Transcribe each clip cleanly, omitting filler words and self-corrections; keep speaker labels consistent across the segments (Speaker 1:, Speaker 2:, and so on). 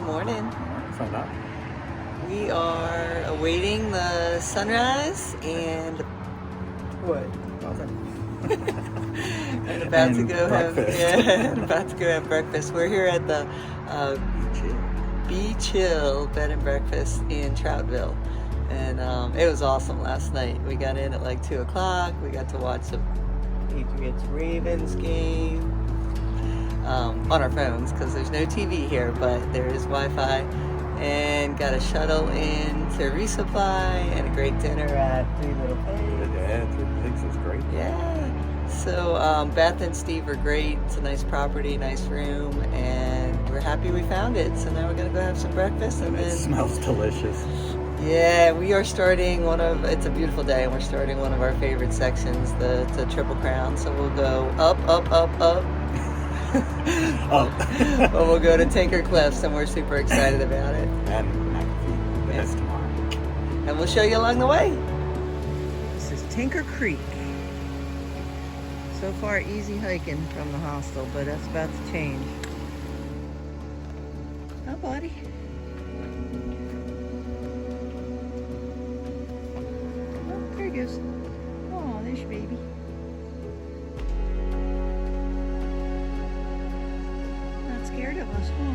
Speaker 1: Good morning.
Speaker 2: Sign up.
Speaker 1: We are awaiting the sunrise and what? And about to go
Speaker 2: breakfast.
Speaker 1: about to go have breakfast. We're here at the BeeChill bed and breakfast in Troutville, and it was awesome last night. We got in at like 2 o'clock. We got to watch the Patriots Ravens game on our phones because there's no TV here, but there is Wi-Fi, and got a shuttle in to resupply and a great dinner at Three Little Pigs.
Speaker 2: Yeah, Three Pigs is great.
Speaker 1: Yeah. So Beth and Steve are great. It's a nice property, nice room, and we're happy we found it. So now we're gonna go have some breakfast, and
Speaker 2: It
Speaker 1: then
Speaker 2: smells delicious.
Speaker 1: yeah, we are starting it's a beautiful day, and we're starting one of our favorite sections, the Triple Crown. So we'll go up. Well, we'll go to Tinker Cliffs, and we're super excited about it.
Speaker 2: And McAfee, the best tomorrow.
Speaker 1: And we'll show you along the way. This is Tinker Creek. So far, easy hiking from the hostel, but that's about to change. Oh, buddy. Oh, there he goes. Oh, there's your baby. Not scared of us, huh?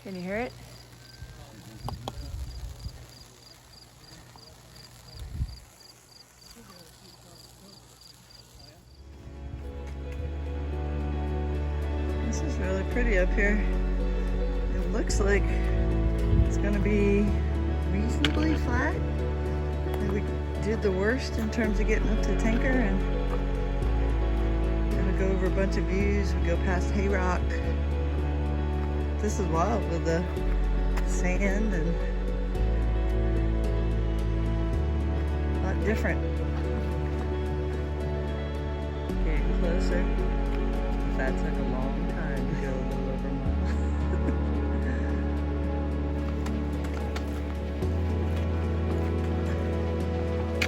Speaker 1: Can you hear it? This is really pretty up here. It looks like it's gonna be reasonably flat. And we did the worst in terms of getting up to Tinker, and gonna go over a bunch of views. We go past Hay Rock. This is wild with the sand and a lot different. Getting closer. That took a long time to go a little over a mile.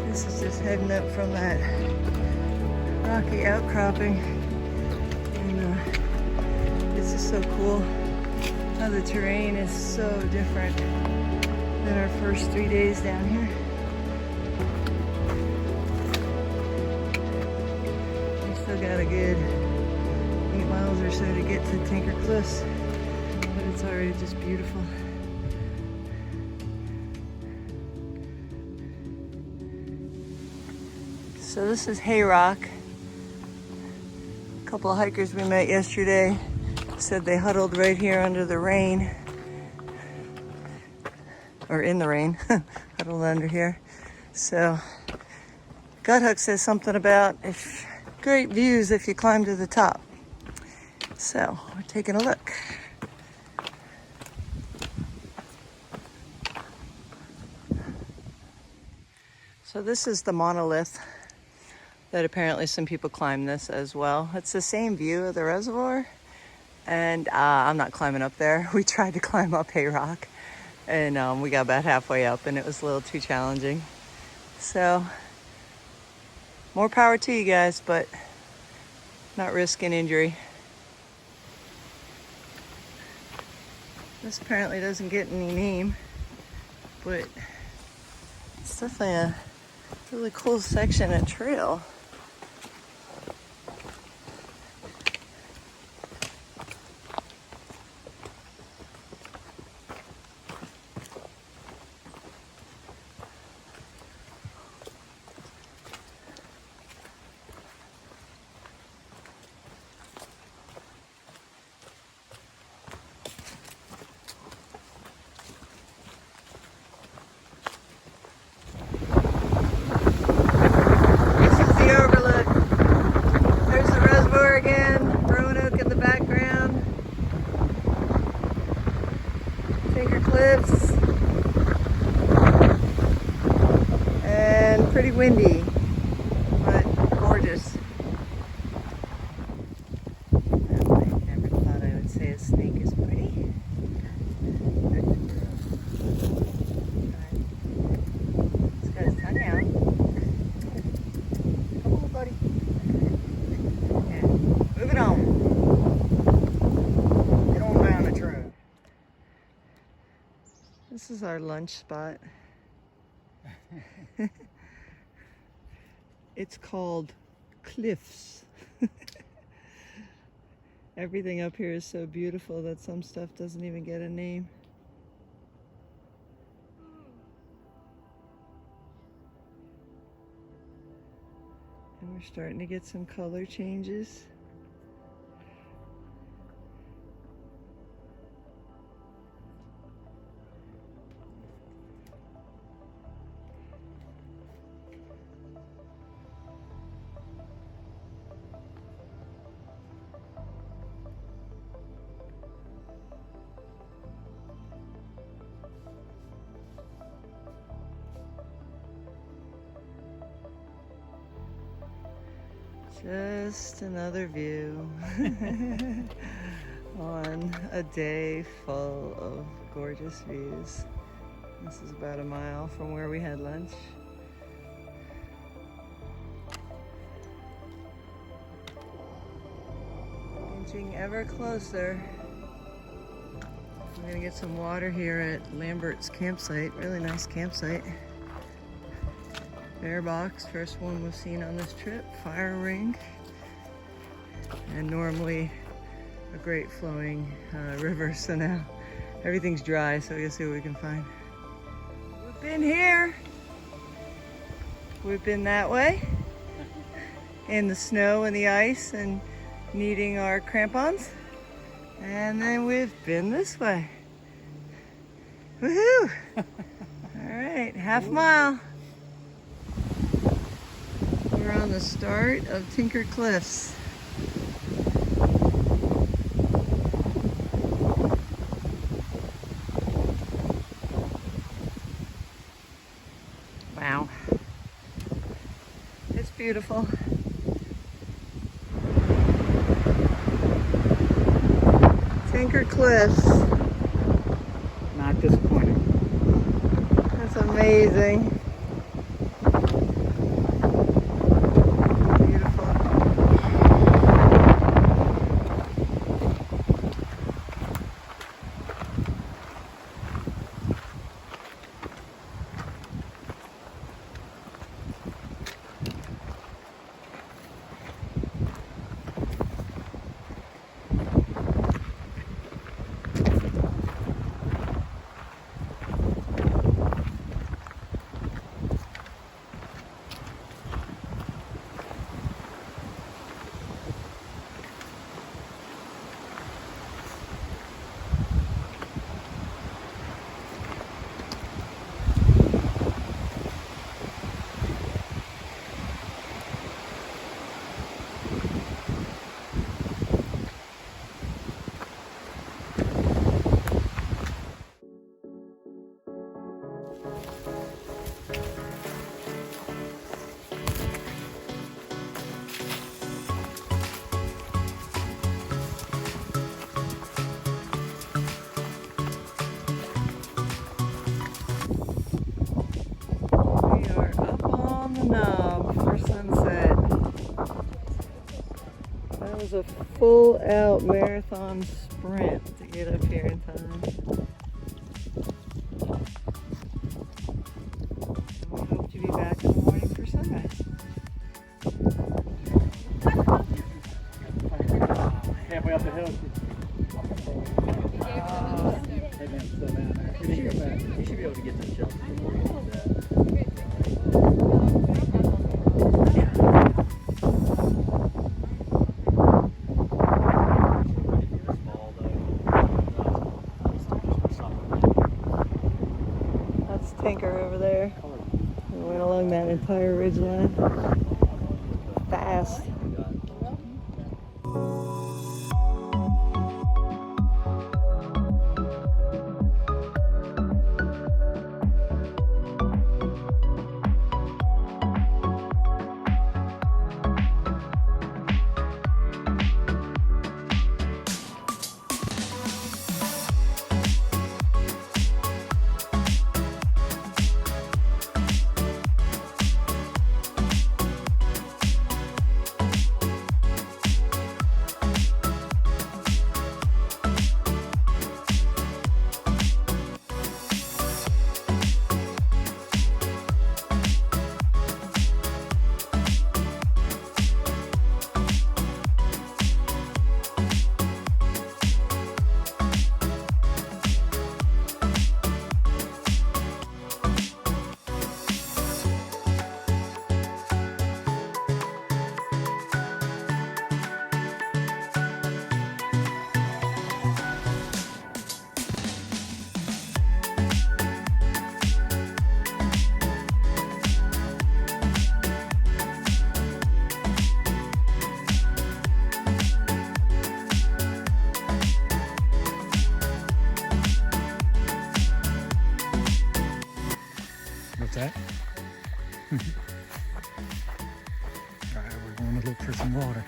Speaker 1: This is just heading up from that rocky outcropping, and this is so cool how the terrain is so different than our first 3 days down here. We still got a good 8 miles or so to get to Tinker Cliffs, but it's already just beautiful. So this is Hay Rock. A couple of hikers we met yesterday said they huddled right here under the rain, or in the rain, huddled under here. So Guthook says something about great views if you climb to the top. So we're taking a look. So this is the monolith that apparently some people climb this as well. It's the same view of the reservoir, and I'm not climbing up there. We tried to climb up Hay Rock, and we got about halfway up, and it was a little too challenging. So more power to you guys, but not risking injury. This apparently doesn't get any name, but it's definitely a really cool section of trail. Cliffs, and pretty windy, but gorgeous. I never thought I would say a snake is pretty. It's got his tongue out. Come on. is our lunch spot. It's called Cliffs. Everything up here is so beautiful that some stuff doesn't even get a name. And we're starting to get some color changes. Just another view on a day full of gorgeous views. This is about a mile from where we had lunch. Inching ever closer. I'm gonna get some water here at Lambert's campsite. Really nice campsite. Bear box, first one was seen on this trip. Fire ring, and normally a great flowing river. So now everything's dry, so we'll see what we can find. We've been here. We've been that way in the snow and the ice and needing our crampons. And then we've been this way. Woohoo! All right, half mile. We're on the start of Tinker Cliffs. Wow. It's beautiful. Tinker Cliffs.
Speaker 2: Not disappointing.
Speaker 1: That's amazing. A full out marathon sprint to get up here in time. We hope to be back in the morning for sunrise.
Speaker 2: Halfway up the hill. You should be able to get to Chelsea before you do that.
Speaker 1: Tinker over there. We went along that entire ridge line. Fast.
Speaker 2: All right, we're going to look for some water.